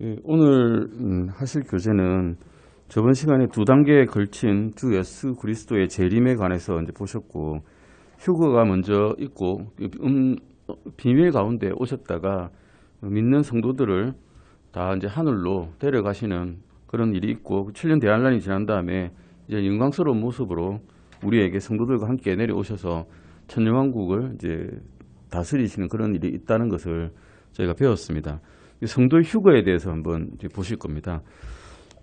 예, 오늘 하실 교재는 저번 시간에 두 단계에 걸친 주 예수 그리스도의 재림에 관해서 이제 보셨고, 휴거가 먼저 있고 비밀 가운데 오셨다가 믿는 성도들을 다 이제 하늘로 데려가시는 그런 일이 있고, 7년 대환란이 지난 다음에 이제 영광스러운 모습으로 우리에게 성도들과 함께 내려오셔서 천년왕국을 이제 다스리시는 그런 일이 있다는 것을 저희가 배웠습니다. 성도의 휴거에 대해서 한번 이제 보실 겁니다.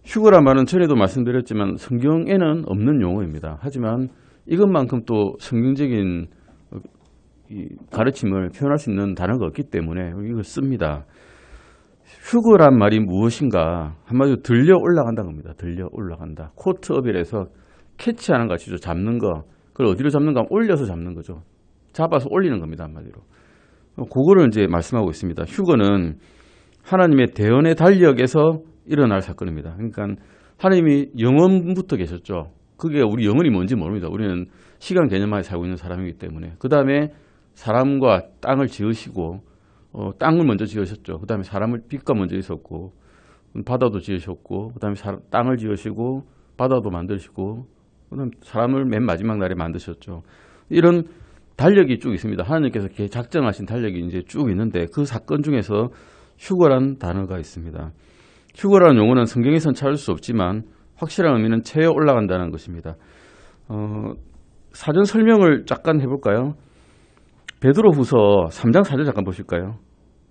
휴거란 말은 전에도 말씀드렸지만 성경에는 없는 용어입니다. 하지만 이것만큼 또 성경적인 가르침을 표현할 수 있는 단어가 없기 때문에 이걸 씁니다. 휴거란 말이 무엇인가? 한마디로 들려 올라간다는 겁니다. 들려 올라간다. 코트업이라서 캐치하는 것이죠. 잡는 거. 그걸 어디로 잡는가? 올려서 잡는 거죠. 잡아서 올리는 겁니다. 한마디로. 그거를 이제 말씀하고 있습니다. 휴거는 하나님의 대언의 달력에서 일어날 사건입니다. 그러니까 하나님이 영원부터 계셨죠. 그게 우리 영원이 뭔지 모릅니다. 우리는 시간 개념만에 살고 있는 사람이기 때문에. 그 다음에 사람과 땅을 지으시고 땅을 먼저 지으셨죠. 그 다음에 사람을 빛과 먼저 있었고 바다도 지으셨고 그 다음에 땅을 지으시고 바다도 만드시고 그 다음에 사람을 맨 마지막 날에 만드셨죠. 이런 달력이 쭉 있습니다. 하나님께서 작정하신 달력이 이제 쭉 있는데 그 사건 중에서 휴거란 단어가 있습니다. 휴거라는 용어는 성경에선 찾을 수 없지만 확실한 의미는 채에 올라간다는 것입니다. 사전 설명을 잠깐 해볼까요? 베드로후서 3장 4절 잠깐 보실까요?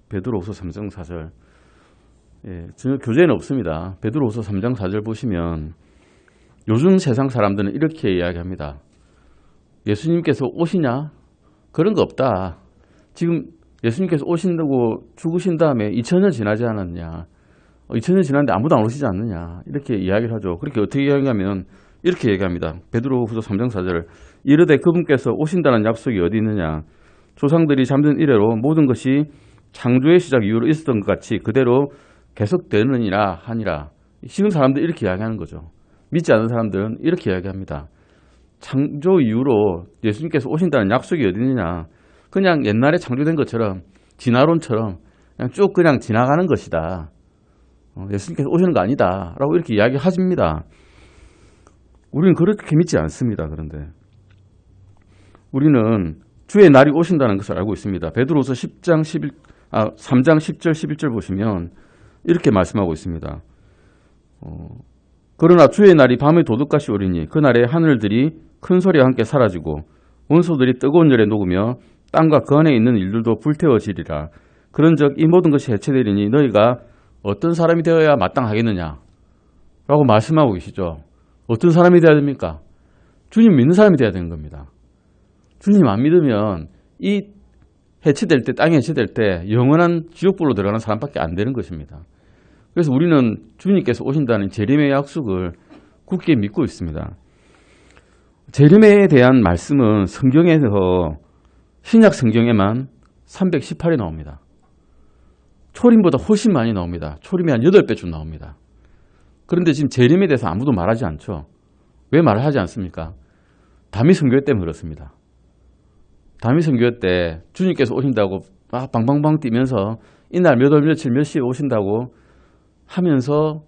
베드로후서 3장 4절. 예, 전혀 교재에는 없습니다. 베드로후서 3장 4절 보시면 요즘 세상 사람들은 이렇게 이야기합니다. 예수님께서 오시냐? 그런 거 없다. 지금 예수님께서 오신다고 죽으신 다음에 2000년 지나지 않았냐. 2000년 지났는데 아무도 안 오시지 않느냐. 이렇게 이야기를 하죠. 그렇게 어떻게 이야기하면 이렇게 얘기합니다. 베드로후서 3장 4절. 이르되 그분께서 오신다는 약속이 어디 있느냐. 조상들이 잠든 이래로 모든 것이 창조의 시작 이후로 있었던 것 같이 그대로 계속되느니라 하니라. 지금 사람들 이렇게 이야기하는 거죠. 믿지 않는 사람들은 이렇게 이야기합니다. 창조 이후로 예수님께서 오신다는 약속이 어디 있느냐. 그냥 옛날에 창조된 것처럼 진화론처럼 그냥 쭉 그냥 지나가는 것이다. 예수님께서 오시는 거 아니다. 라고 이렇게 이야기하십니다. 우리는 그렇게 믿지 않습니다. 그런데 우리는 주의 날이 오신다는 것을 알고 있습니다. 베드로후서 3장 10절 11절 보시면 이렇게 말씀하고 있습니다. 그러나 주의 날이 밤의 도둑같이 오리니 그날에 하늘들이 큰 소리와 함께 사라지고 원소들이 뜨거운 열에 녹으며 땅과 그 안에 있는 일들도 불태워지리라. 그런즉 이 모든 것이 해체되리니 너희가 어떤 사람이 되어야 마땅하겠느냐? 라고 말씀하고 계시죠. 어떤 사람이 되어야 됩니까? 주님 믿는 사람이 되어야 되는 겁니다. 주님 안 믿으면 이 해체될 때, 땅이 해체될 때 영원한 지옥불로 들어가는 사람밖에 안 되는 것입니다. 그래서 우리는 주님께서 오신다는 재림의 약속을 굳게 믿고 있습니다. 재림에 대한 말씀은 성경에서 신약 성경에만 318이 나옵니다. 초림보다 훨씬 많이 나옵니다. 초림이 한 8배쯤 나옵니다. 그런데 지금 재림에 대해서 아무도 말하지 않죠. 왜 말을 하지 않습니까? 다미 선교 때문에 그렇습니다. 다미 선교 때 주님께서 오신다고 막 방방방 뛰면서 이날 몇 월 며칠 몇 시에 오신다고 하면서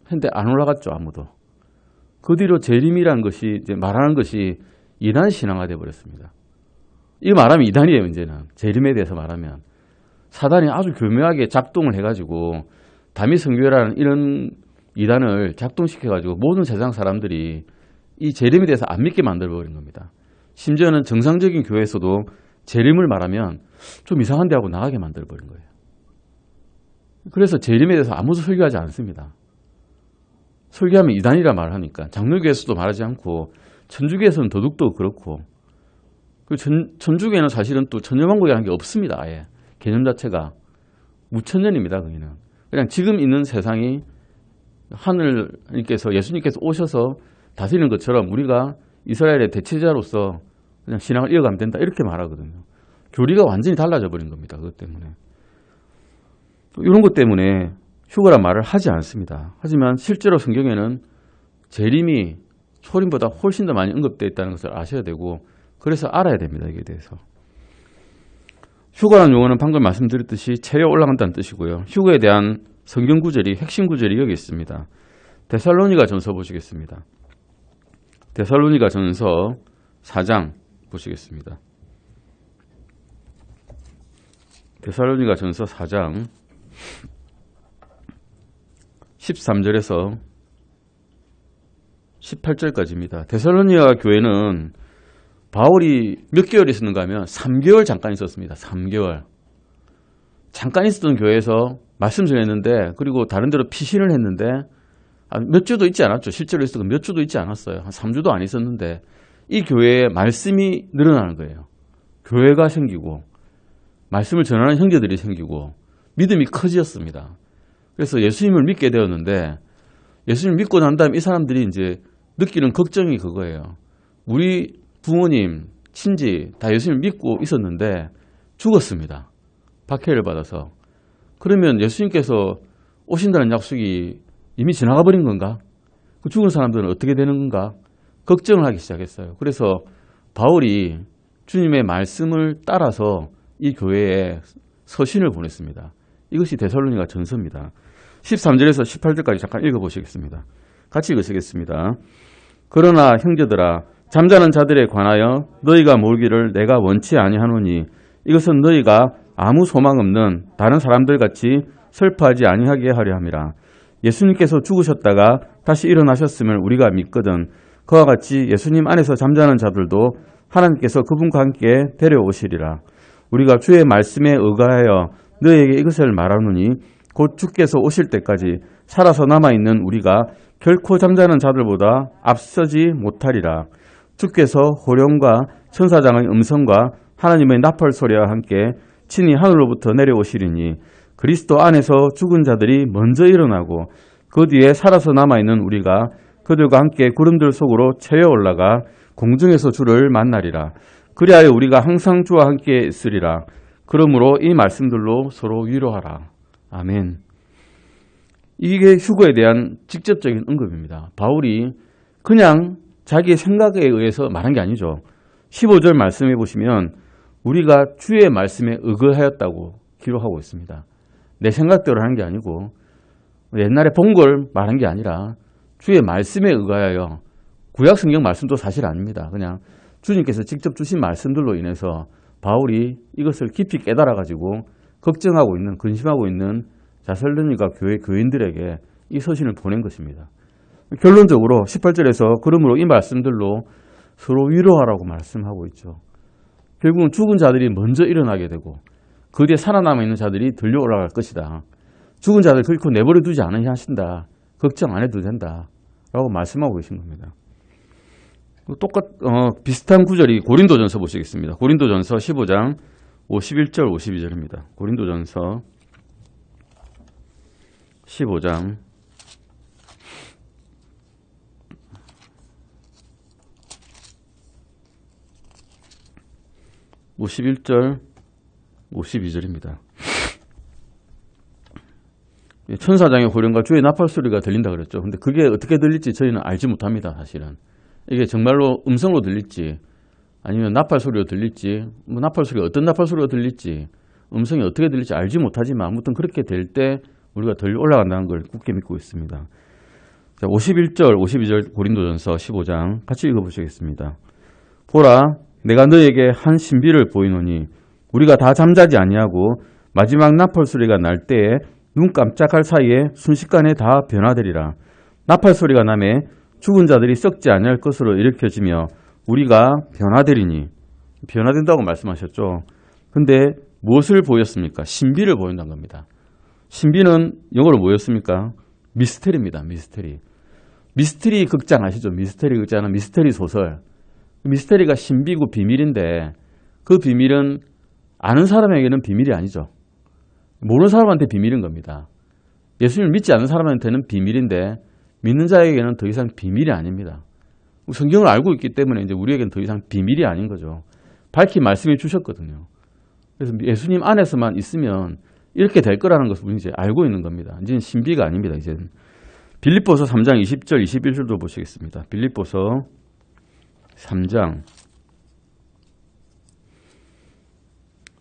했는데 안 올라갔죠. 아무도. 그 뒤로 재림이라는 것이 이제 말하는 것이 이단 신앙화 되어 버렸습니다. 이거 말하면 이단이에요. 이제는 재림에 대해서 말하면 사단이 아주 교묘하게 작동을 해가지고 다미 선교라는 이런 이단을 작동시켜가지고 모든 세상 사람들이 이 재림에 대해서 안 믿게 만들어버린 겁니다. 심지어는 정상적인 교회에서도 재림을 말하면 좀 이상한데 하고 나가게 만들어버린 거예요. 그래서 재림에 대해서 아무도 설교하지 않습니다. 설교하면 이단이라 말하니까 장로교에서도 말하지 않고 천주교에서는 더욱더 그렇고 천주교에는 사실은 또 천년왕국이라는 게 없습니다. 아예 개념 자체가 무천년입니다. 거기는 그냥 지금 있는 세상이 하늘님께서 예수님께서 오셔서 다스리는 것처럼 우리가 이스라엘의 대체자로서 그냥 신앙을 이어가면 된다 이렇게 말하거든요. 교리가 완전히 달라져 버린 겁니다. 그것 때문에 이런 것 때문에 휴거란 말을 하지 않습니다. 하지만 실제로 성경에는 재림이 초림보다 훨씬 더 많이 언급되어 있다는 것을 아셔야 되고 그래서 알아야 됩니다. 이게 대해서. 휴거라는 용어는 방금 말씀드렸듯이 체에 올라간다는 뜻이고요. 휴거에 대한 성경 구절이 핵심 구절이 여기 있습니다. 데살로니가 전서 보시겠습니다. 데살로니가 전서 4장 보시겠습니다. 데살로니가 전서 4장 13절에서 18절까지입니다. 데살로니가 교회는 바울이 몇 개월 있었는가 하면 3개월 잠깐 있었습니다. 3개월. 잠깐 있었던 교회에서 말씀 전했는데, 그리고 다른 데로 피신을 했는데 몇 주도 있지 않았죠. 실제로 있었던 몇 주도 있지 않았어요. 한 3주도 안 있었는데 이 교회에 말씀이 늘어나는 거예요. 교회가 생기고 말씀을 전하는 형제들이 생기고 믿음이 커지었습니다. 그래서 예수님을 믿게 되었는데, 예수님을 믿고 난 다음에 이 사람들이 이제 느끼는 걱정이 그거예요. 우리 부모님, 친지 다 예수님을 믿고 있었는데 죽었습니다. 박해를 받아서. 그러면 예수님께서 오신다는 약속이 이미 지나가 버린 건가? 그 죽은 사람들은 어떻게 되는 건가? 걱정을 하기 시작했어요. 그래서 바울이 주님의 말씀을 따라서 이 교회에 서신을 보냈습니다. 이것이 데살로니가 전서입니다. 13절에서 18절까지 잠깐 읽어보시겠습니다. 같이 읽으시겠습니다. 그러나 형제들아, 잠자는 자들에 관하여 너희가 몰기를 내가 원치 아니하노니 이것은 너희가 아무 소망 없는 다른 사람들 같이 슬퍼하지 아니하게 하려 함이라. 예수님께서 죽으셨다가 다시 일어나셨음을 우리가 믿거든 그와 같이 예수님 안에서 잠자는 자들도 하나님께서 그분과 함께 데려오시리라. 우리가 주의 말씀에 의거하여 너희에게 이것을 말하노니 곧 주께서 오실 때까지 살아서 남아있는 우리가 결코 잠자는 자들보다 앞서지 못하리라. 주께서 호령과 천사장의 음성과 하나님의 나팔 소리와 함께 친히 하늘로부터 내려오시리니 그리스도 안에서 죽은 자들이 먼저 일어나고 그 뒤에 살아서 남아있는 우리가 그들과 함께 구름들 속으로 채어 올라가 공중에서 주를 만나리라. 그리하여 우리가 항상 주와 함께 있으리라. 그러므로 이 말씀들로 서로 위로하라. 아멘. 이게 휴거에 대한 직접적인 언급입니다. 바울이 그냥 자기의 생각에 의해서 말한 게 아니죠. 15절 말씀해 보시면 우리가 주의 말씀에 의거하였다고 기록하고 있습니다. 내 생각대로 하는 게 아니고 옛날에 본 걸 말한 게 아니라 주의 말씀에 의거하여, 구약 성경 말씀도 사실 아닙니다. 그냥 주님께서 직접 주신 말씀들로 인해서 바울이 이것을 깊이 깨달아가지고 걱정하고 있는, 근심하고 있는 데살로니가 교회 교인들에게 이 서신을 보낸 것입니다. 결론적으로 18절에서 그러므로 이 말씀들로 서로 위로하라고 말씀하고 있죠. 결국은 죽은 자들이 먼저 일어나게 되고 그 뒤에 살아남아 있는 자들이 들려 올라갈 것이다. 죽은 자들 결코 내버려 두지 않으냐 하신다. 걱정 안 해도 된다. 라고 말씀하고 계신 겁니다. 비슷한 구절이 고린도전서 보시겠습니다. 고린도전서 15장 51절 52절입니다. 고린도전서 15장 51절 52절입니다. 천사장의 호령과 주의 나팔 소리가 들린다 그랬죠. 근데 그게 어떻게 들릴지 저희는 알지 못합니다. 사실은 이게 정말로 음성으로 들릴지 아니면 나팔 소리로 들릴지, 나팔 소리가 어떤 나팔 소리가 들릴지, 음성이 어떻게 들릴지 알지 못하지만 아무튼 그렇게 될 때 우리가 덜 올라간다는 걸 굳게 믿고 있습니다. 자, 51절 52절 고린도전서 15장 같이 읽어보시겠습니다. 보라, 내가 너에게 한 신비를 보이노니 우리가 다 잠자지 아니하고 마지막 나팔 소리가 날 때에 눈 깜짝할 사이에 순식간에 다 변화되리라. 나팔 소리가 나매 죽은 자들이 썩지 아니할 것으로 일으켜지며 우리가 변화되리니. 변화된다고 말씀하셨죠. 근데 무엇을 보였습니까? 신비를 보인다는 겁니다. 신비는 영어로 뭐였습니까? 미스테리입니다. 미스테리. 미스테리 극장 아시죠? 미스테리 극장은 미스테리 소설. 미스테리가 신비고 비밀인데 그 비밀은 아는 사람에게는 비밀이 아니죠. 모르는 사람한테 비밀인 겁니다. 예수님을 믿지 않는 사람한테는 비밀인데 믿는 자에게는 더 이상 비밀이 아닙니다. 성경을 알고 있기 때문에 이제 우리에게는 더 이상 비밀이 아닌 거죠. 밝히 말씀해 주셨거든요. 그래서 예수님 안에서만 있으면 이렇게 될 거라는 것을 우리 이제 알고 있는 겁니다. 이제는 신비가 아닙니다. 이제는. 빌립보서 3장 20절 21절도 보시겠습니다. 빌립보서 3장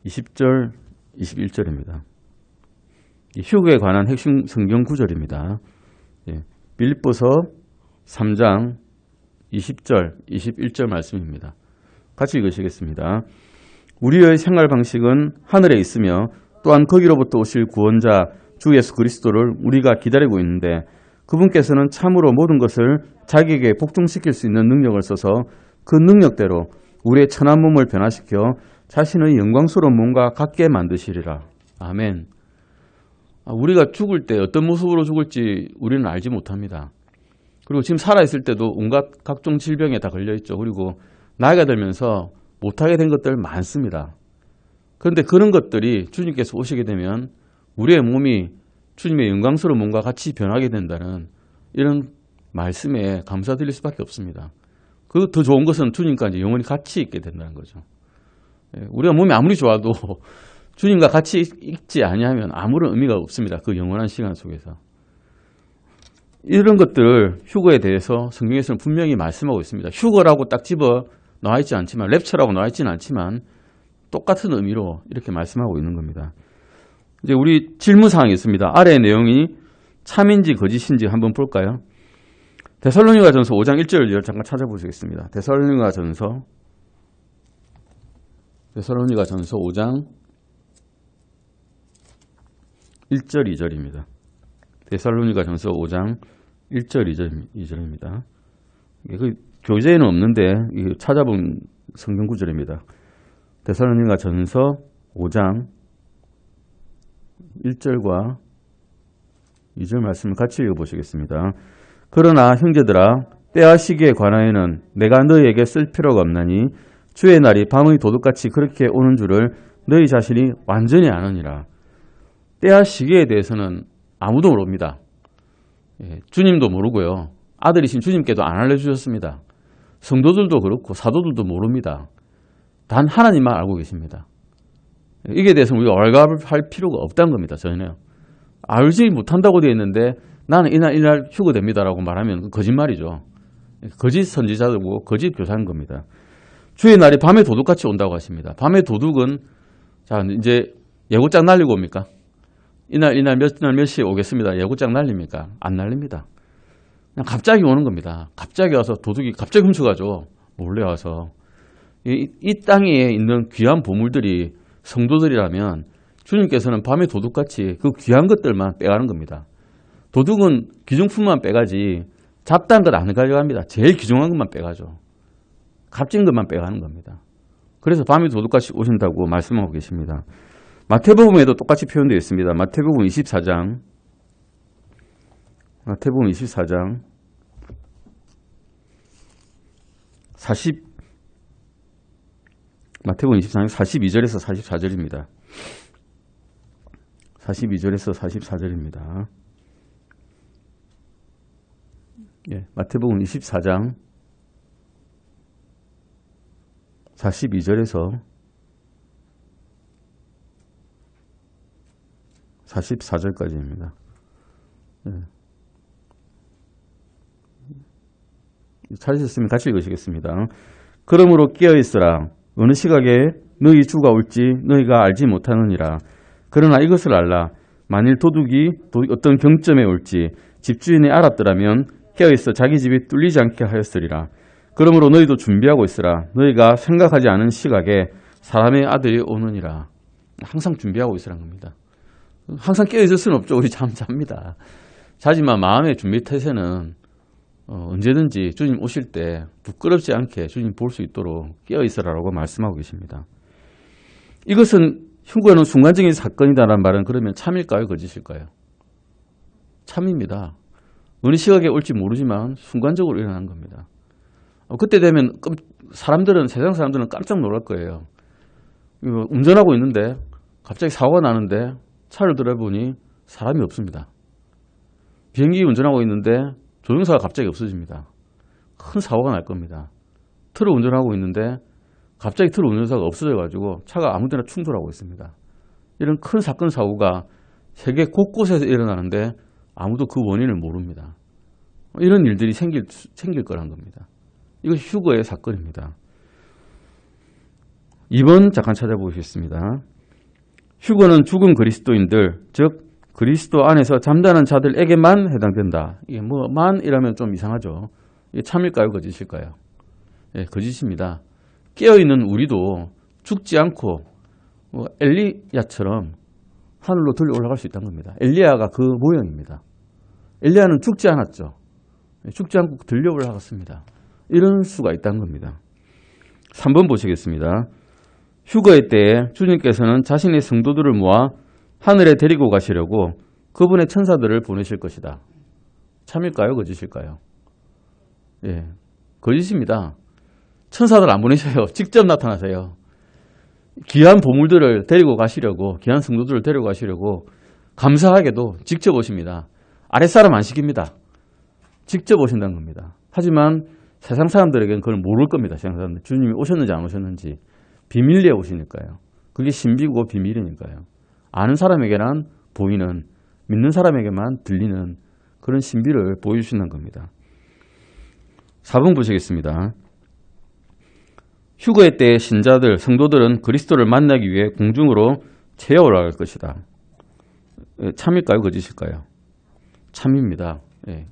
20절 21절입니다. 이 휴거에 관한 핵심 성경 구절입니다. 예, 빌립보서 3장 20절, 21절 말씀입니다. 같이 읽으시겠습니다. 우리의 생활 방식은 하늘에 있으며 또한 거기로부터 오실 구원자 주 예수 그리스도를 우리가 기다리고 있는데 그분께서는 참으로 모든 것을 자기에게 복종시킬 수 있는 능력을 써서 그 능력대로 우리의 천한 몸을 변화시켜 자신의 영광스러운 몸과 같게 만드시리라. 아멘. 우리가 죽을 때 어떤 모습으로 죽을지 우리는 알지 못합니다. 그리고 지금 살아있을 때도 온갖 각종 질병에 다 걸려있죠. 그리고 나이가 들면서 못하게 된 것들 많습니다. 그런데 그런 것들이 주님께서 오시게 되면 우리의 몸이 주님의 영광스러운 몸과 같이 변하게 된다는 이런 말씀에 감사드릴 수밖에 없습니다. 그 더 좋은 것은 주님과 이제 영원히 같이 있게 된다는 거죠. 우리가 몸이 아무리 좋아도 주님과 같이 있지 아니하면 아무런 의미가 없습니다. 그 영원한 시간 속에서. 이런 것들 휴거에 대해서 성경에서는 분명히 말씀하고 있습니다. 휴거라고 딱 집어 나와 있지 않지만 랩처라고 나와 있지는 않지만 똑같은 의미로 이렇게 말씀하고 있는 겁니다. 이제 우리 질문 사항이 있습니다. 아래의 내용이 참인지 거짓인지 한번 볼까요? 데살로니가전서 5장 1절을 잠깐 찾아보시겠습니다. 데살로니가전서 5장 1절 2절입니다. 데살로니가전서 5장 1절 2절입니다. 그 교재에는 없는데 찾아본 성경 구절입니다. 데살로니가전서 5장 1절과 2절 말씀을 같이 읽어보시겠습니다. 그러나 형제들아 때와 시기에 관하여는 내가 너희에게 쓸 필요가 없나니 주의 날이 밤의 도둑같이 그렇게 오는 줄을 너희 자신이 완전히 아느니라. 때와 시기에 대해서는 아무도 모릅니다. 주님도 모르고요. 아들이신 주님께도 안 알려주셨습니다. 성도들도 그렇고 사도들도 모릅니다. 단 하나님만 알고 계십니다. 이게 대해서 우리가 왈가왈부할 필요가 없다는 겁니다. 전혀. 알지 못한다고 되어 있는데 나는 이날 휴거됩니다라고 말하면 거짓말이죠. 거짓 선지자들고 거짓 교사인 겁니다. 주의 날이 밤에 도둑같이 온다고 하십니다. 밤에 도둑은 자 이제 예고장 날리고 옵니까? 이날 몇 시에 오겠습니다. 예고장 날립니까? 안 날립니다. 그냥 갑자기 오는 겁니다. 갑자기 와서 도둑이 갑자기 훔쳐가죠. 몰래 와서. 이 땅에 있는 귀한 보물들이 성도들이라면 주님께서는 밤에 도둑같이 그 귀한 것들만 빼가는 겁니다. 도둑은 귀중품만 빼가지 잡다한 것 안 가져갑니다. 제일 귀중한 것만 빼가죠. 값진 것만 빼가는 겁니다. 그래서 밤에 도둑같이 오신다고 말씀하고 계십니다. 마태복음에도 똑같이 표현되어 있습니다. 마태복음 24장 마태복음 24장 42절에서 44절입니다. 42절에서 44절입니다. 예, 마태복음 24장 42절에서 44절까지입니다. 예. 찾으셨으면 같이 읽으시겠습니다. 그러므로 깨어있으라. 어느 시각에 너희 주가 올지 너희가 알지 못하느니라. 그러나 이것을 알라. 만일 도둑이 어떤 경점에 올지 집주인이 알았더라면 깨어있어 자기 집이 뚫리지 않게 하였으리라. 그러므로 너희도 준비하고 있으라. 너희가 생각하지 않은 시각에 사람의 아들이 오느니라. 항상 준비하고 있으라는 겁니다. 항상 깨어있을 수는 없죠. 우리 잠자입니다. 자지만 마음의 준비 태세는 언제든지 주님 오실 때 부끄럽지 않게 주님 볼 수 있도록 깨어있으라고 말씀하고 계십니다. 이것은 휴거는 순간적인 사건이다라는 말은 그러면 참일까요? 거짓일까요? 참입니다. 어느 시각에 올지 모르지만 순간적으로 일어나는 겁니다. 그때 되면 세상 사람들은 깜짝 놀랄 거예요. 운전하고 있는데 갑자기 사고가 나는데 차를 들어보니 사람이 없습니다. 비행기 운전하고 있는데 조종사가 갑자기 없어집니다. 큰 사고가 날 겁니다. 트럭 운전하고 있는데 갑자기 트럭 운전사가 없어져가지고 차가 아무 데나 충돌하고 있습니다. 이런 큰 사건 사고가 세계 곳곳에서 일어나는데 아무도 그 원인을 모릅니다. 이런 일들이 생길 거란 겁니다. 이것이 휴거의 사건입니다. 2번 잠깐 찾아보겠습니다. 휴거는 죽은 그리스도인들, 즉 그리스도 안에서 잠자는 자들에게만 해당된다. 이게 뭐 만이라면 좀 이상하죠. 이게 참일까요? 거짓일까요? 예, 거짓입니다. 깨어있는 우리도 죽지 않고 엘리야처럼 하늘로 들려 올라갈 수 있다는 겁니다. 엘리야가 그 모형입니다. 엘리야는 죽지 않았죠. 죽지 않고 들려 올라갔습니다. 이런 수가 있다는 겁니다. 3번 보시겠습니다. 휴거의 때에 주님께서는 자신의 성도들을 모아 하늘에 데리고 가시려고 그분의 천사들을 보내실 것이다. 참일까요? 거짓일까요? 예, 거짓입니다. 천사들 안 보내셔요. 직접 나타나세요. 귀한 보물들을 데리고 가시려고, 귀한 성도들을 데리고 가시려고 감사하게도 직접 오십니다. 아랫사람 안 시킵니다. 직접 오신다는 겁니다. 하지만 세상 사람들에게는 그걸 모를 겁니다. 세상 사람들. 주님이 오셨는지 안 오셨는지. 비밀리에 오시니까요. 그게 신비고 비밀이니까요. 아는 사람에게는 보이는, 믿는 사람에게만 들리는 그런 신비를 보여주시는 겁니다. 4번 보시겠습니다. 휴거의 때의 신자들, 성도들은 그리스도를 만나기 위해 공중으로 채어 올라갈 것이다. 참일까요? 거짓일까요? 참입니다. 예.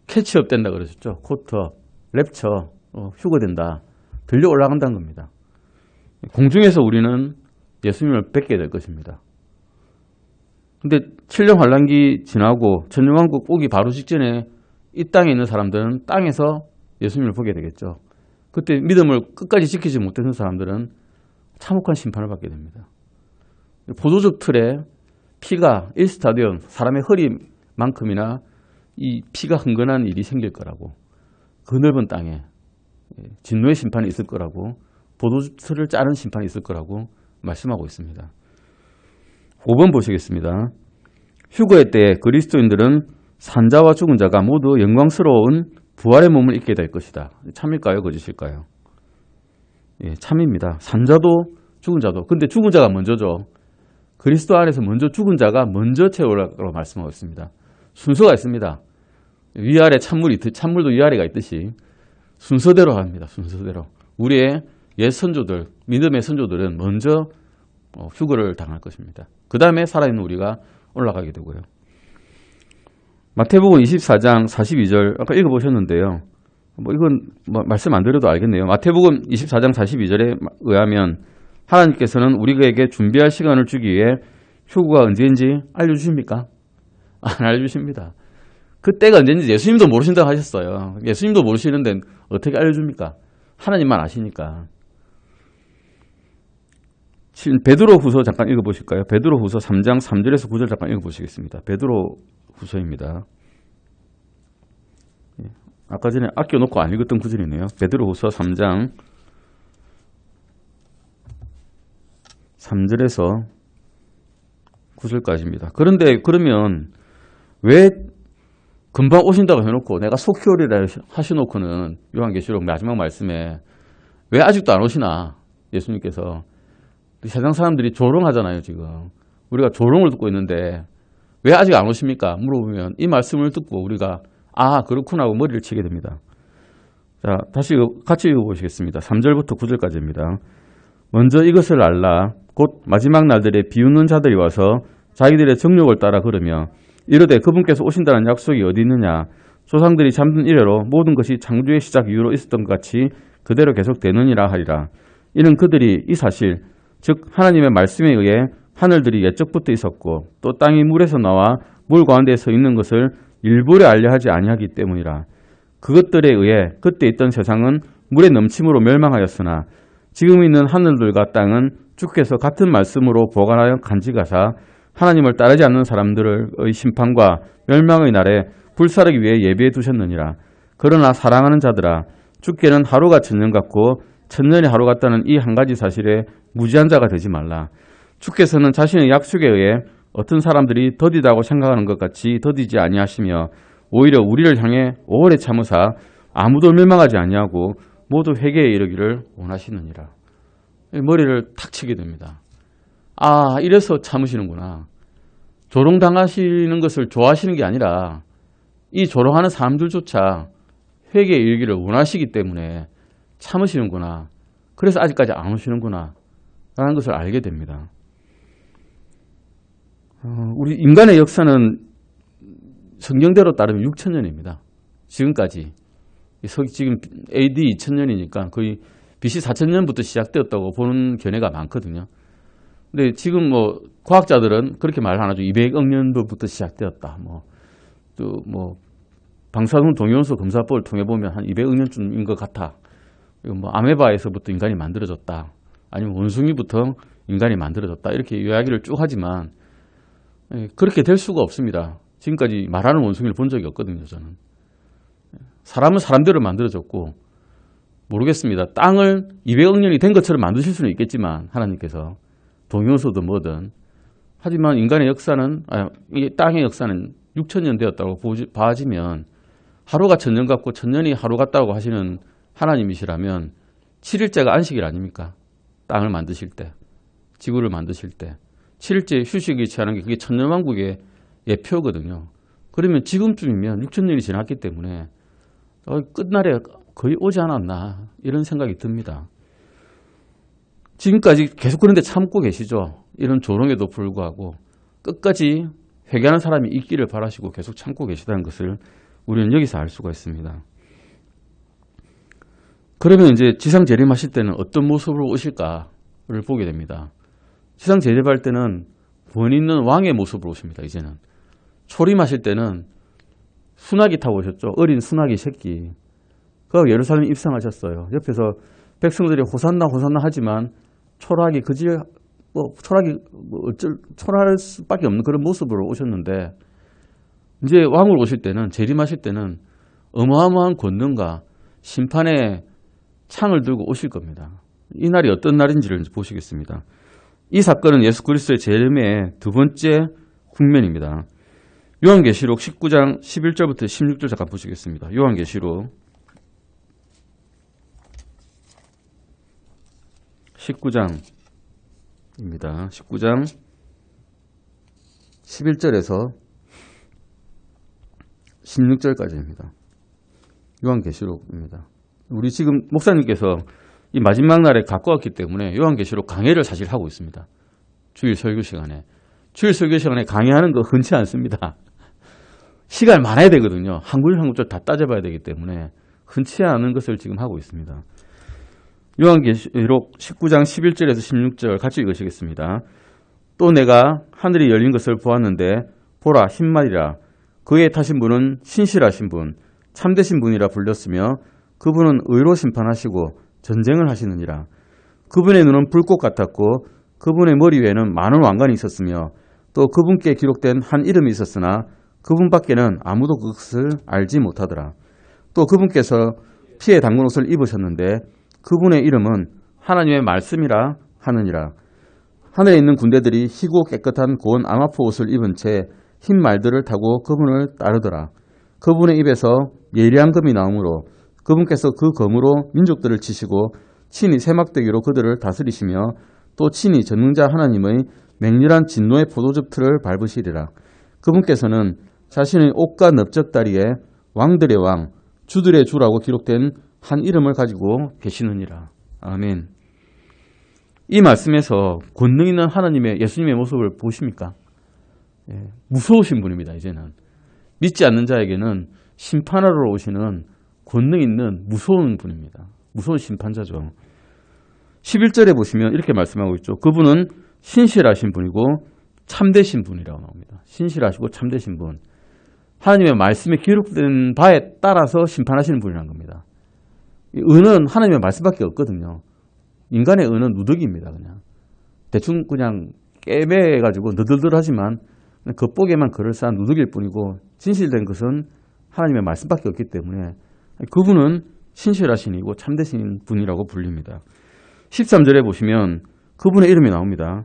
캐치업 된다 그러셨죠? 코트업, 랩처, 휴거된다. 들려 올라간다는 겁니다. 공중에서 우리는 예수님을 뵙게 될 것입니다. 근데 7년 환란기 지나고 천년왕국 오기 바로 직전에 이 땅에 있는 사람들은 땅에서 예수님을 보게 되겠죠. 그때 믿음을 끝까지 지키지 못했던 사람들은 참혹한 심판을 받게 됩니다. 포도즙 틀에 피가 1스타디온 사람의 허리만큼이나 이 피가 흥건한 일이 생길 거라고, 그 넓은 땅에 진노의 심판이 있을 거라고, 포도즙 틀을 자른 심판이 있을 거라고 말씀하고 있습니다. 5번 보시겠습니다. 휴거의 때에 그리스도인들은 산자와 죽은 자가 모두 영광스러운 부활의 몸을 입게 될 것이다. 참일까요? 거짓일까요? 예, 참입니다. 산자도 죽은 자도. 근데 죽은 자가 먼저죠. 그리스도 안에서 먼저 죽은 자가 먼저 채우라고 말씀하고 있습니다. 순서가 있습니다. 위아래 찬물도 위아래가 있듯이 순서대로 합니다. 순서대로. 우리의 옛 선조들, 믿음의 선조들은 먼저 휴거를 당할 것입니다. 그 다음에 살아있는 우리가 올라가게 되고요. 마태복음 24장 42절 아까 읽어보셨는데요. 이건 말씀 안 드려도 알겠네요. 마태복음 24장 42절에 의하면 하나님께서는 우리에게 준비할 시간을 주기 위해 휴거가 언제인지 알려주십니까? 안 알려주십니다. 그때가 언제인지 예수님도 모르신다고 하셨어요. 예수님도 모르시는데 어떻게 알려줍니까? 하나님만 아시니까. 베드로 후서 잠깐 읽어보실까요? 베드로 후서 3장 3절에서 9절 잠깐 읽어보시겠습니다. 베드로 후서입니다. 아까 전에 아껴놓고 안 읽었던 구절이네요. 베드로 후서 3장 3절에서 9절까지입니다. 그런데 그러면 왜 금방 오신다고 해놓고 내가 속히 오리라 하셔놓고는 요한계시록 마지막 말씀에 왜 아직도 안 오시나? 예수님께서. 세상 사람들이 조롱하잖아요, 지금. 우리가 조롱을 듣고 있는데 왜 아직 안 오십니까? 물어보면 이 말씀을 듣고 우리가 아, 그렇구나 하고 머리를 치게 됩니다. 자, 다시 같이 읽어보시겠습니다. 3절부터 9절까지입니다. 먼저 이것을 알라. 곧 마지막 날들에 비웃는 자들이 와서 자기들의 정욕을 따라 걸으며 이르되 그분께서 오신다는 약속이 어디 있느냐? 조상들이 잠든 이래로 모든 것이 창조의 시작 이후로 있었던 것 같이 그대로 계속되느니라 하리라. 이는 그들이 이 사실 즉 하나님의 말씀에 의해 하늘들이 옛적부터 있었고 또 땅이 물에서 나와 물 가운데 서 있는 것을 일부러 알려 하지 아니하기 때문이라. 그것들에 의해 그때 있던 세상은 물의 넘침으로 멸망하였으나 지금 있는 하늘들과 땅은 주께서 같은 말씀으로 보관하여 간직하사 하나님을 따르지 않는 사람들의 심판과 멸망의 날에 불사르기 위해 예비해 두셨느니라. 그러나 사랑하는 자들아, 주께는 하루가 천년 같고 천년이 하루 같다는 이 한 가지 사실에 무지한 자가 되지 말라. 주께서는 자신의 약속에 의해 어떤 사람들이 더디다고 생각하는 것 같이 더디지 아니하시며 오히려 우리를 향해 오래 참으사 아무도 멸망하지 아니하고 모두 회개에 이르기를 원하시느니라. 머리를 탁 치게 됩니다. 아, 이래서 참으시는구나. 조롱당하시는 것을 좋아하시는 게 아니라 이 조롱하는 사람들조차 회개에 이르기를 원하시기 때문에 참으시는구나. 그래서 아직까지 안 오시는구나 라는 것을 알게 됩니다. 우리 인간의 역사는 성경대로 따르면 6,000년입니다. 지금까지. 지금 AD 2000년이니까 거의 BC 4000년부터 시작되었다고 보는 견해가 많거든요. 근데 지금 뭐 과학자들은 그렇게 말 안 하죠. 200억 년도부터 시작되었다. 방사능 동위원소 검사법을 통해 보면 한 200억 년쯤인 것 같아. 그리고 뭐 아메바에서부터 인간이 만들어졌다. 아니면 원숭이부터 인간이 만들어졌다. 이렇게 이야기를 쭉 하지만 그렇게 될 수가 없습니다. 지금까지 말하는 원숭이를 본 적이 없거든요, 저는. 사람은 사람대로 만들어졌고, 모르겠습니다. 땅을 200억 년이 된 것처럼 만드실 수는 있겠지만, 하나님께서. 동요소도 뭐든. 하지만 인간의 역사는, 이 땅의 역사는 6,000년 되었다고 봐지면, 하루가 1000년 같고 1000년이 하루 같다고 하시는 하나님이시라면, 7일째가 안식일 아닙니까? 땅을 만드실 때, 지구를 만드실 때. 7일째 휴식이 취하는 게 그게 천년왕국의 예표거든요. 그러면 지금쯤이면 6,000년이 지났기 때문에 끝날에 거의 오지 않았나 이런 생각이 듭니다. 지금까지 계속 그런데 참고 계시죠. 이런 조롱에도 불구하고 끝까지 회개하는 사람이 있기를 바라시고 계속 참고 계시다는 것을 우리는 여기서 알 수가 있습니다. 그러면 이제 지상 재림하실 때는 어떤 모습으로 오실까를 보게 됩니다. 지상 재림할 때는 권 있는 왕의 모습으로 오십니다. 이제는 초림하실 때는 순하기 타고 오셨죠. 어린 순하기 새끼. 그 예루살렘 입성하셨어요. 옆에서 백성들이 호산나 호산나 하지만 초라하게 초라할 수밖에 없는 그런 모습으로 오셨는데 이제 왕으로 오실 때는 재림하실 때는 어마어마한 권능과 심판의 창을 들고 오실 겁니다. 이 날이 어떤 날인지를 보시겠습니다. 이 사건은 예수 그리스도의 재림의 두 번째 국면입니다. 요한계시록 19장 11절부터 16절 잠깐 보시겠습니다. 요한계시록 19장입니다. 19장 11절에서 16절까지입니다. 요한계시록입니다. 우리 지금 목사님께서 이 마지막 날에 가까웠기 때문에 요한계시록 강해를 사실 하고 있습니다. 주일 설교 시간에. 주일 설교 시간에 강의하는 거 흔치 않습니다. 시간 많아야 되거든요. 한 구절 다 따져봐야 되기 때문에 흔치 않은 것을 지금 하고 있습니다. 요한계시록 19장 11절에서 16절 같이 읽으시겠습니다. 또 내가 하늘이 열린 것을 보았는데 보라 흰말이라 그에 타신 분은 신실하신 분 참되신 분이라 불렸으며 그분은 의로 심판하시고 전쟁을 하시느니라. 그분의 눈은 불꽃 같았고 그분의 머리 위에는 많은 왕관이 있었으며 또 그분께 기록된 한 이름이 있었으나 그분밖에는 아무도 그것을 알지 못하더라. 또 그분께서 피에 담근 옷을 입으셨는데 그분의 이름은 하나님의 말씀이라 하느니라. 하늘에 있는 군대들이 희고 깨끗한 고운 암화포 옷을 입은 채 흰 말들을 타고 그분을 따르더라. 그분의 입에서 예리한 검이 나오므로 그분께서 그 검으로 민족들을 치시고 친히 세막대기로 그들을 다스리시며 또 친히 전능자 하나님의 맹렬한 진노의 포도즙 틀을 밟으시리라. 그분께서는 자신의 옷과 넓적다리에 왕들의 왕, 주들의 주라고 기록된 한 이름을 가지고 계시느니라. 아멘. 이 말씀에서 권능 있는 하나님의 예수님의 모습을 보십니까? 무서우신 분입니다. 이제는 믿지 않는 자에게는 심판하러 오시는 권능 있는 무서운 분입니다. 무서운 심판자죠. 11절에 보시면 이렇게 말씀하고 있죠. 그분은 신실하신 분이고 참되신 분이라고 나옵니다. 신실하시고 참되신 분. 하나님의 말씀에 기록된 바에 따라서 심판하시는 분이라는 겁니다. 은은 하나님의 말씀밖에 없거든요. 인간의 은은 누더기입니다. 그냥 대충 그냥 깨매가지고 너덜덜하지만 겉보기에만 그럴싸한 누더기일 뿐이고 진실된 것은 하나님의 말씀밖에 없기 때문에 그분은 신실하시고 참되신 분이라고 불립니다. 13절에 보시면 그분의 이름이 나옵니다.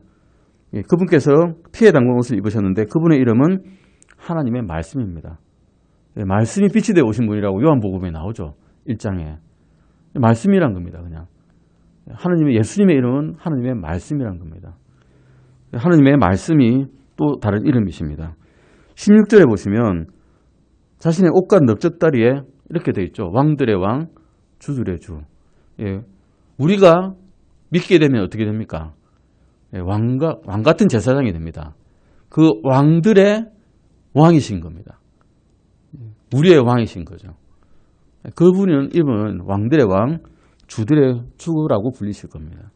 그분께서 피에 담근 옷을 입으셨는데 그분의 이름은 하나님의 말씀입니다. 말씀이 빛이 되어 오신 분이라고 요한복음에 나오죠. 1장에. 말씀이란 겁니다. 그냥. 하나님의 예수님의 이름은 하나님의 말씀이란 겁니다. 하나님의 말씀이 또 다른 이름이십니다. 16절에 보시면 자신의 옷과 넓적다리에 이렇게 되어 있죠. 왕들의 왕, 주들의 주. 우리가 믿게 되면 어떻게 됩니까? 왕 같은 제사장이 됩니다. 그 왕들의 왕이신 겁니다. 우리의 왕이신 거죠. 이분은 왕들의 왕, 주들의 주라고 불리실 겁니다.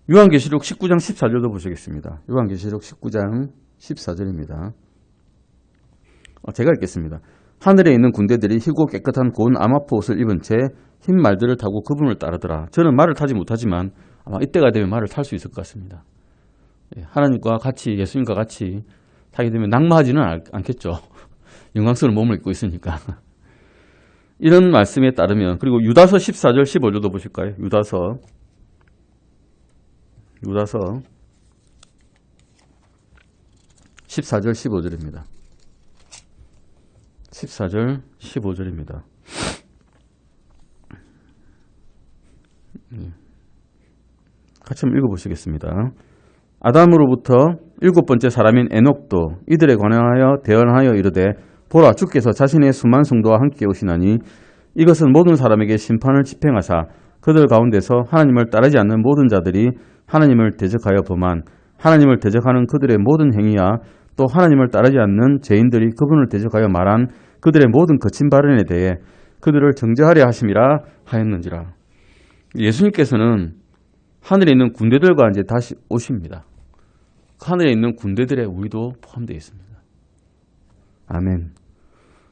요한계시록 19장 14절도 보시겠습니다. 요한계시록 19장 14절입니다. 제가 읽겠습니다. 하늘에 있는 군대들이 희고 깨끗한 고운 암화포 옷을 입은 채 흰 말들을 타고 그분을 따르더라. 저는 말을 타지 못하지만 아마 이때가 되면 말을 탈 수 있을 것 같습니다. 하나님과 같이, 예수님과 같이 타게 되면 낙마하지는 않겠죠. 영광스러운 몸을 입고 있으니까. 이런 말씀에 따르면, 그리고 유다서 14절 15절도 보실까요? 유다서 14절 15절입니다. 14절 15절입니다. 같이 한번 읽어보시겠습니다. 아담으로부터 7번째 사람인 에녹도 이들에 관하여 대언하여 이르되 보라 주께서 자신의 수만 성도와 함께 오시나니 이것은 모든 사람에게 심판을 집행하사 그들 가운데서 하나님을 따르지 않는 모든 자들이 하나님을 대적하여 범한 하나님을 대적하는 그들의 모든 행위와 또 하나님을 따르지 않는 죄인들이 그분을 대적하여 말한 그들의 모든 거친 발언에 대해 그들을 정죄하려 하심이라 하였는지라. 예수님께서는 하늘에 있는 군대들과 이제 다시 오십니다. 하늘에 있는 군대들의 우리도 포함되어 있습니다. 아멘.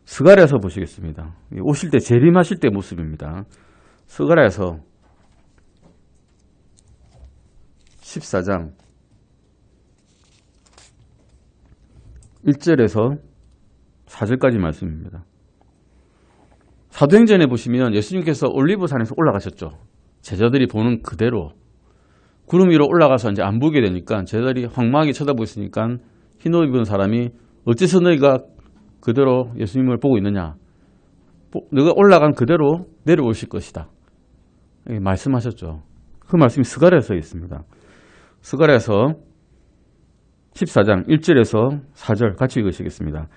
스가랴서 보시겠습니다. 오실 때 재림하실 때 모습입니다. 스가랴서 14장 1절에서 4절까지 말씀입니다. 사도행전에 보시면 예수님께서 올리브산에서 올라가셨죠. 제자들이 보는 그대로 구름 위로 올라가서 이제 안 보게 되니까 제자들이 황망하게 쳐다보고 있으니까 흰 옷 입은 사람이 어째서 너희가 그대로 예수님을 보고 있느냐. 너가 올라간 그대로 내려오실 것이다. 말씀하셨죠. 그 말씀이 스가랴서에 있습니다. 스가랴서 14장 1절에서 4절 같이 읽으시겠습니다.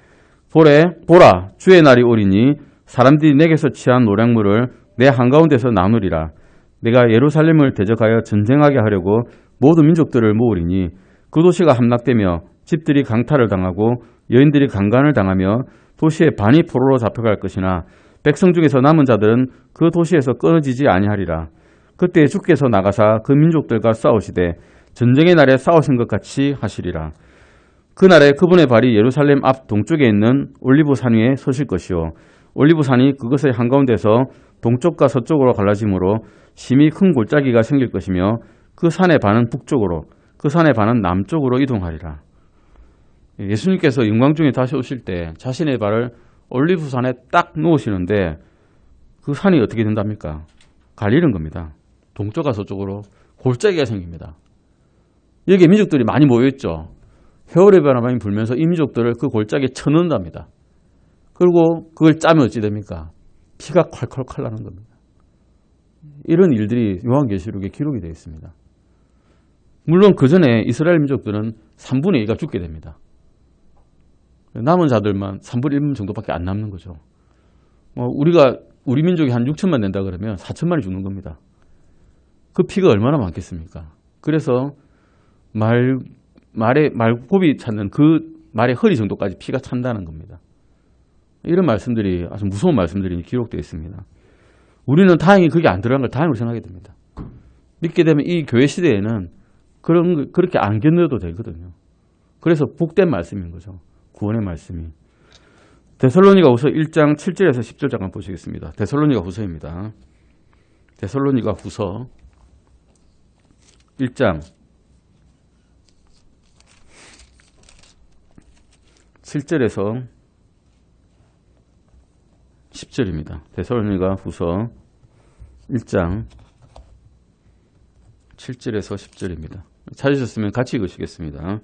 보라 주의 날이 오리니 사람들이 내게서 취한 노략물을 내 한가운데서 나누리라. 내가 예루살렘을 대적하여 전쟁하게 하려고 모든 민족들을 모으리니 그 도시가 함락되며 집들이 강탈을 당하고 여인들이 강간을 당하며 도시의 반이 포로로 잡혀갈 것이나 백성 중에서 남은 자들은 그 도시에서 끊어지지 아니하리라. 그때 주께서 나가사 그 민족들과 싸우시되 전쟁의 날에 싸우신 것 같이 하시리라. 그날에 그분의 발이 예루살렘 앞 동쪽에 있는 올리브산 위에 서실 것이요 올리브산이 그것의 한가운데서 동쪽과 서쪽으로 갈라지므로 심히 큰 골짜기가 생길 것이며 그 산의 반은 북쪽으로 그 산의 반은 남쪽으로 이동하리라. 예수님께서 영광 중에 다시 오실 때 자신의 발을 올리브산에 딱 놓으시는데 그 산이 어떻게 된답니까? 갈리는 겁니다. 동쪽과 서쪽으로 골짜기가 생깁니다. 여기에 민족들이 많이 모여있죠. 해오의 바람이 불면서 이 민족들을 그 골짜기에 쳐넣는답니다. 그리고 그걸 짜면 어찌 됩니까? 피가 콸콸콸 나는 겁니다. 이런 일들이 요한계시록에 기록이 되어 있습니다. 물론 그 전에 이스라엘 민족들은 3분의 2가 죽게 됩니다. 남은 자들만 3분의 1 정도밖에 안 남는 거죠. 우리 민족이 한 6천만 된다 그러면 4천만이 죽는 겁니다. 그 피가 얼마나 많겠습니까? 그래서 말고비 찾는 그 말의 허리 정도까지 피가 찬다는 겁니다. 이런 말씀들이 아주 무서운 말씀들이 기록되어 있습니다. 우리는 다행히 그게 안 들어간 걸 다행으로 생각하게 됩니다. 믿게 되면 이 교회 시대에는 그렇게 안 견뎌도 되거든요. 그래서 복된 말씀인 거죠. 구원의 말씀이. 데살로니가후서 1장 7절에서 10절 잠깐 보시겠습니다. 데살로니가후서입니다. 데살로니가후서 1장 7절에서 10절입니다. 데살로니가후서 1장 7절에서 10절입니다. 찾으셨으면 같이 읽으시겠습니다.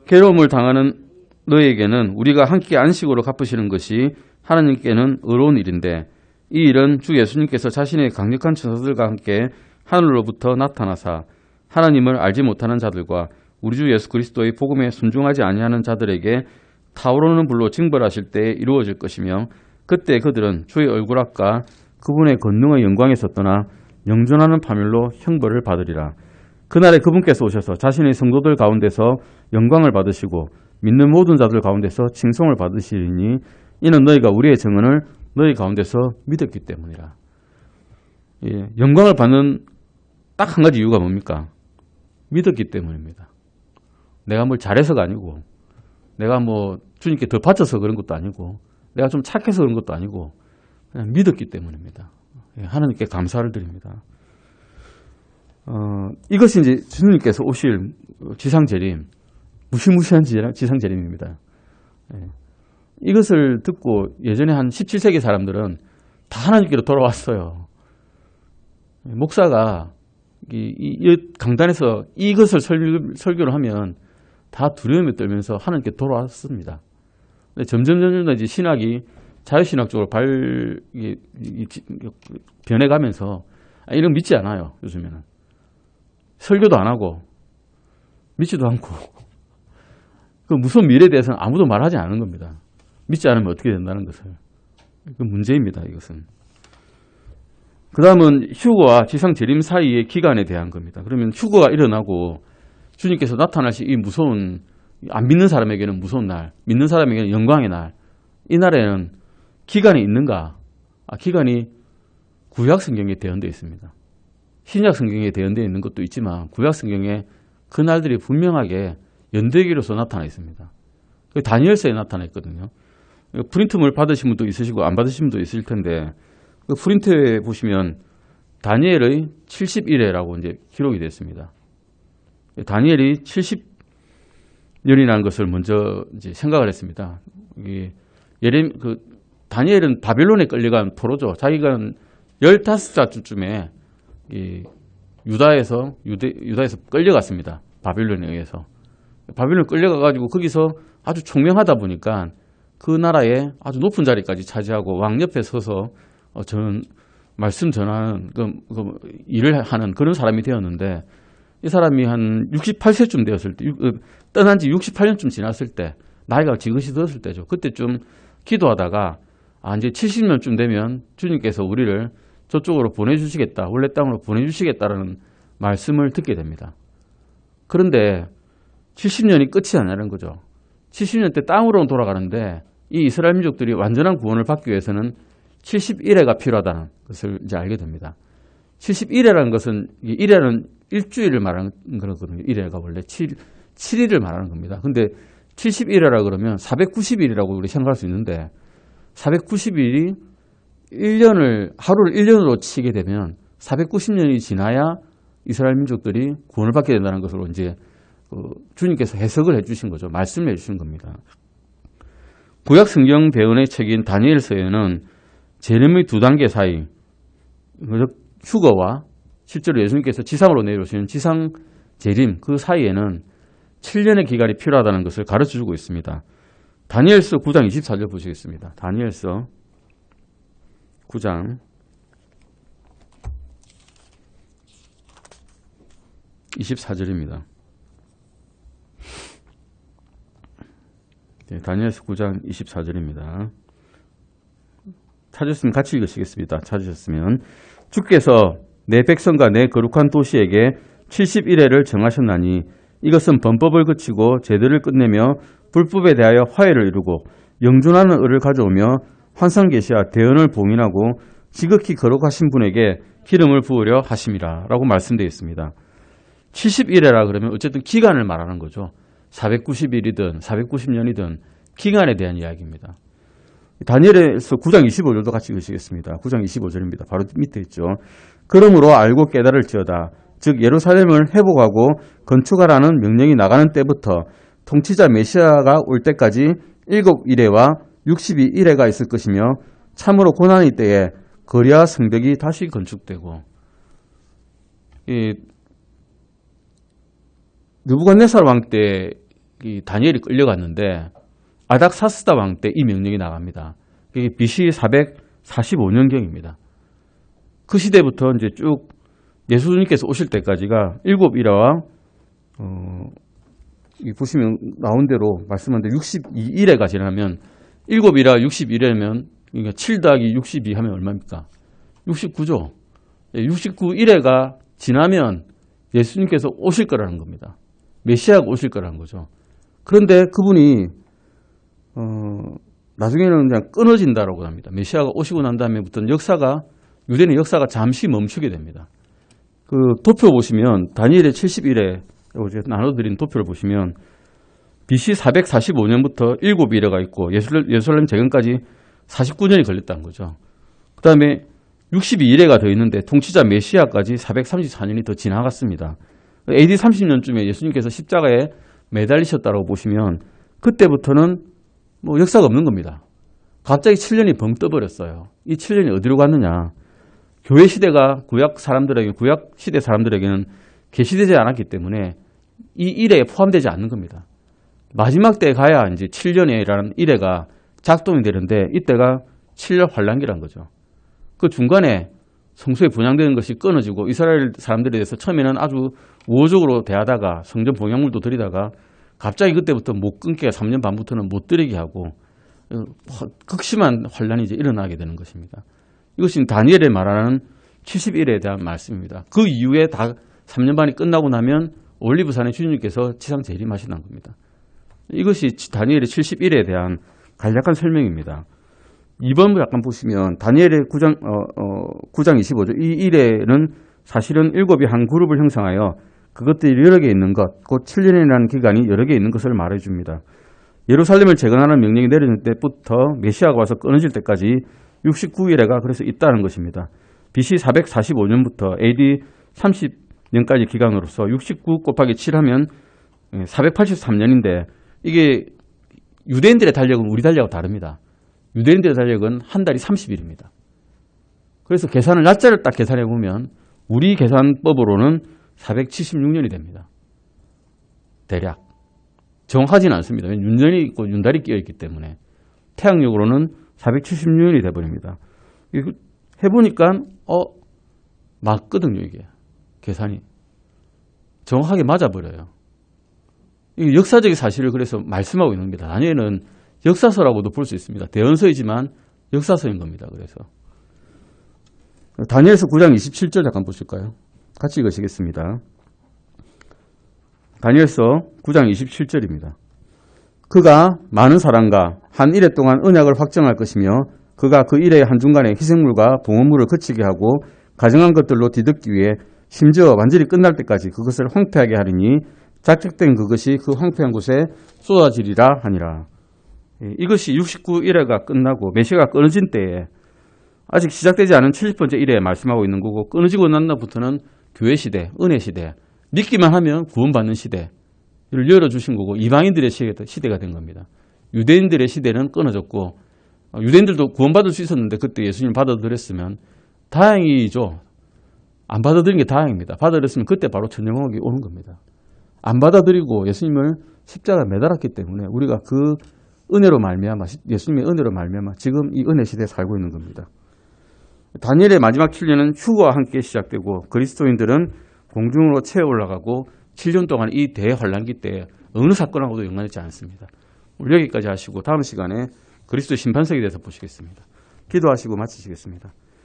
괴로움을 당하는 너에게는 우리가 함께 안식으로 갚으시는 것이 하나님께는 의로운 일인데 이 일은 주 예수님께서 자신의 강력한 천사들과 함께 하늘로부터 나타나사 하나님을 알지 못하는 자들과 우리 주 예수 그리스도의 복음에 순종하지 아니하는 자들에게 타오르는 불로 징벌하실 때에 이루어질 것이며 그때 그들은 주의 얼굴 앞과 그분의 권능의 영광에서 떠나 영존하는 파멸로 형벌을 받으리라. 그날에 그분께서 오셔서 자신의 성도들 가운데서 영광을 받으시고 믿는 모든 자들 가운데서 칭송을 받으시리니 이는 너희가 우리의 증언을 너희 가운데서 믿었기 때문이라. 예, 영광을 받는 딱 한 가지 이유가 뭡니까? 믿었기 때문입니다. 내가 뭘 잘해서가 아니고, 내가 뭐 주님께 더 바쳐서 그런 것도 아니고, 내가 좀 착해서 그런 것도 아니고, 그냥 믿었기 때문입니다. 예, 하나님께 감사를 드립니다. 이것이 이제 주님께서 오실 지상재림, 무시무시한 지상재림입니다. 예. 이것을 듣고 예전에 한 17세기 사람들은 다 하나님께로 돌아왔어요. 목사가 이 강단에서 이것을 설교를 하면 다 두려움에 떨면서 하나님께 돌아왔습니다. 근데 점점 이제 신학이 자유신학적으로 변해가면서 이런 거 믿지 않아요. 요즘에는. 설교도 안 하고 믿지도 않고 그 무서운 미래에 대해서는 아무도 말하지 않는 겁니다. 믿지 않으면 어떻게 된다는 것을. 그 문제입니다. 이것은. 그 다음은 휴거와 지상재림 사이의 기간에 대한 겁니다. 그러면 휴거가 일어나고 주님께서 나타나실 이 무서운, 안 믿는 사람에게는 무서운 날, 믿는 사람에게는 영광의 날, 이 날에는 기간이 있는가? 기간이 구약 성경에 대언되어 있습니다. 신약 성경에 대언되어 있는 것도 있지만 구약 성경에 그 날들이 분명하게 연대기로서 나타나 있습니다. 다니엘서에 나타나 있거든요. 프린트물 받으신 분도 있으시고 안 받으신 분도 있을 텐데 그 프린트에 보시면 다니엘의 70일에라고 이제 기록이 됐습니다. 다니엘이 70년이라는 것을 먼저 이제 생각을 했습니다. 다니엘은 바빌론에 끌려간 포로죠. 자기가 15살쯤에 유다에서 끌려갔습니다. 바빌론에 의해서. 바빌론 끌려가가지고 거기서 아주 총명하다 보니까 그 나라의 아주 높은 자리까지 차지하고 왕 옆에 서서 말씀 전하는 일을 하는 그런 사람이 되었는데 이 사람이 한 68세쯤 되었을 때, 떠난 지 68년쯤 지났을 때, 나이가 지긋이 들었을 때죠. 그때쯤 기도하다가 이제 70년쯤 되면 주님께서 우리를 저쪽으로 보내주시겠다, 원래 땅으로 보내주시겠다라는 말씀을 듣게 됩니다. 그런데 70년이 끝이 아니라는 거죠. 70년 때 땅으로는 돌아가는데 이 이스라엘 민족들이 완전한 구원을 받기 위해서는 71회가 필요하다는 것을 이제 알게 됩니다. 71회라는 것은 1회는 일주일을 말하는 거거든요. 1회가 원래 7일을 말하는 겁니다. 근데 71회라 그러면 490일이라고 우리 생각할 수 있는데 490일이 하루를 1년으로 치게 되면 490년이 지나야 이스라엘 민족들이 구원을 받게 된다는 것으로 이제 주님께서 해석을 해주신 거죠. 말씀을 해주신 겁니다. 구약 성경 배운의 책인 다니엘서에는 재림의 두 단계 사이, 휴거와 실제로 예수님께서 지상으로 내려오시는 지상 재림 그 사이에는 7년의 기간이 필요하다는 것을 가르쳐주고 있습니다. 다니엘서 9장 24절 보시겠습니다. 다니엘서 9장 24절입니다. 네, 다니엘서 9장 24절입니다. 찾으셨으면 같이 읽으시겠습니다. 찾으셨으면 주께서 내 백성과 내 거룩한 도시에게 71회를 정하셨나니 이것은 범법을 그치고 제도를 끝내며 불법에 대하여 화해를 이루고 영존하는 을을 가져오며 환상 계시와 대언을 봉인하고 지극히 거룩하신 분에게 기름을 부으려 하심이라 라고 말씀되어 있습니다. 71회라 그러면 어쨌든 기간을 말하는 거죠. 490일이든 490년이든 기간에 대한 이야기입니다. 다니엘에서 9장 25절도 같이 읽으시겠습니다. 9장 25절입니다. 바로 밑에 있죠. 그러므로 알고 깨달을지어다. 즉 예루살렘을 회복하고 건축하라는 명령이 나가는 때부터 통치자 메시아가 올 때까지 7일회와 62일회가 있을 것이며 참으로 고난의 때에 거리와 성벽이 다시 건축되고 느부갓네살 왕 때 다니엘이 끌려갔는데 아닥사스다 왕 때 이 명령이 나갑니다. 이게 BC 445년경입니다. 그 시대부터 이제 쭉 예수님께서 오실 때까지가 7일회와 보시면 나온 대로 말씀한 대로 62일회가 지나면 7일회와 61회면 그러니까 7 더하기 62 하면 얼마입니까? 69죠. 69일회가 지나면 예수님께서 오실 거라는 겁니다. 메시아가 오실 거라는 거죠. 그런데 그분이 나중에는 그냥 끊어진다라고 합니다. 메시아가 오시고 난 다음에부터는 유대인의 역사가 잠시 멈추게 됩니다. 그 도표 보시면 다니엘의 70일에 나눠드린 도표를 보시면 BC 445년부터 7일에가 있고 예루살렘 재건까지 49년이 걸렸다는 거죠. 그 다음에 62일에가 더 있는데 통치자 메시아까지 434년이 더 지나갔습니다. AD 30년쯤에 예수님께서 십자가에 매달리셨다고 보시면 그때부터는 뭐 역사가 없는 겁니다. 갑자기 7년이 벙 떠버렸어요. 이 7년이 어디로 갔느냐. 교회 시대가 구약 시대 사람들에게는 계시되지 않았기 때문에 이 일에 포함되지 않는 겁니다. 마지막 때에 가야 이제 7년이라는 일회가 작동이 되는데 이때가 7년 환란기란 거죠. 그 중간에 성소에 분양되는 것이 끊어지고 이스라엘 사람들에 대해서 처음에는 아주 우호적으로 대하다가 성전 봉양물도 드리다가 갑자기 그때부터 못 끊게 3년 반부터는 못 드리게 하고 극심한 환란이 이제 일어나게 되는 것입니다. 이것이 다니엘에 말하는 70일에 대한 말씀입니다. 그 이후에 다 3년 반이 끝나고 나면 올리브산에 주님께서 지상 재림하시는 겁니다. 이것이 다니엘의 70일에 대한 간략한 설명입니다. 2번 약간 보시면 다니엘의 9장 25절 이 일에는 사실은 7이 한 그룹을 형성하여 그것들이 여러 개 있는 것, 곧 7년이라는 기간이 여러 개 있는 것을 말해줍니다. 예루살렘을 재건하는 명령이 내려질 때부터 메시아가 와서 끊어질 때까지 69일에가 그래서 있다는 것입니다. BC 445년부터 AD 30년까지 기간으로서 69 곱하기 7하면 483년인데 이게 유대인들의 달력은 우리 달력하고 다릅니다. 유대인들의 달력은 한 달이 30일입니다. 그래서 계산을 날짜를 딱 계산해 보면 우리 계산법으로는 476년이 됩니다. 대략. 정확하지는 않습니다. 윤년이 있고 윤달이 끼어 있기 때문에 태양력으로는 476년이 돼버립니다. 해보니까 맞거든요. 이게 계산이 정확하게 맞아버려요. 이 역사적인 사실을 그래서 말씀하고 있는 겁니다. 다니엘은 역사서라고도 볼 수 있습니다. 대언서이지만 역사서인 겁니다. 그래서 다니엘서 9장 27절 잠깐 보실까요? 같이 읽으시겠습니다. 다니엘서 9장 27절입니다. 그가 많은 사람과 한 일해 동안 언약을 확정할 것이며 그가 그 일의 한중간에 희생물과 봉헌물을 그치게 하고 가정한 것들로 뒤덮기 위해 심지어 완전히 끝날 때까지 그것을 황폐하게 하리니 작작된 그것이 그 황폐한 곳에 쏟아지리라 하니라. 이것이 69일회가 끝나고 메시아가 끊어진 때에 아직 시작되지 않은 70번째 일회에 말씀하고 있는 거고 끊어지고 난 날부터는 교회 시대, 은혜 시대, 믿기만 하면 구원받는 시대를 열어주신 거고 이방인들의 시대가 된 겁니다. 유대인들의 시대는 끊어졌고 유대인들도 구원받을 수 있었는데 그때 예수님 받아들였으면 다행이죠. 안 받아들인 게 다행입니다. 받아들였으면 그때 바로 천년왕국이 오는 겁니다. 안 받아들이고 예수님을 십자가에 매달았기 때문에 우리가 그 은혜로 말미암아 예수님의 은혜로 말미암아 지금 이 은혜 시대에 살고 있는 겁니다. 다니엘의 마지막 7년은 휴거와 함께 시작되고 그리스도인들은 공중으로 채워 올라가고 7년 동안 이 대환란기 때 어느 사건하고도 연관되지 않습니다. 우리 여기까지 하시고 다음 시간에 그리스도 심판석에 대해서 보시겠습니다. 기도하시고 마치시겠습니다.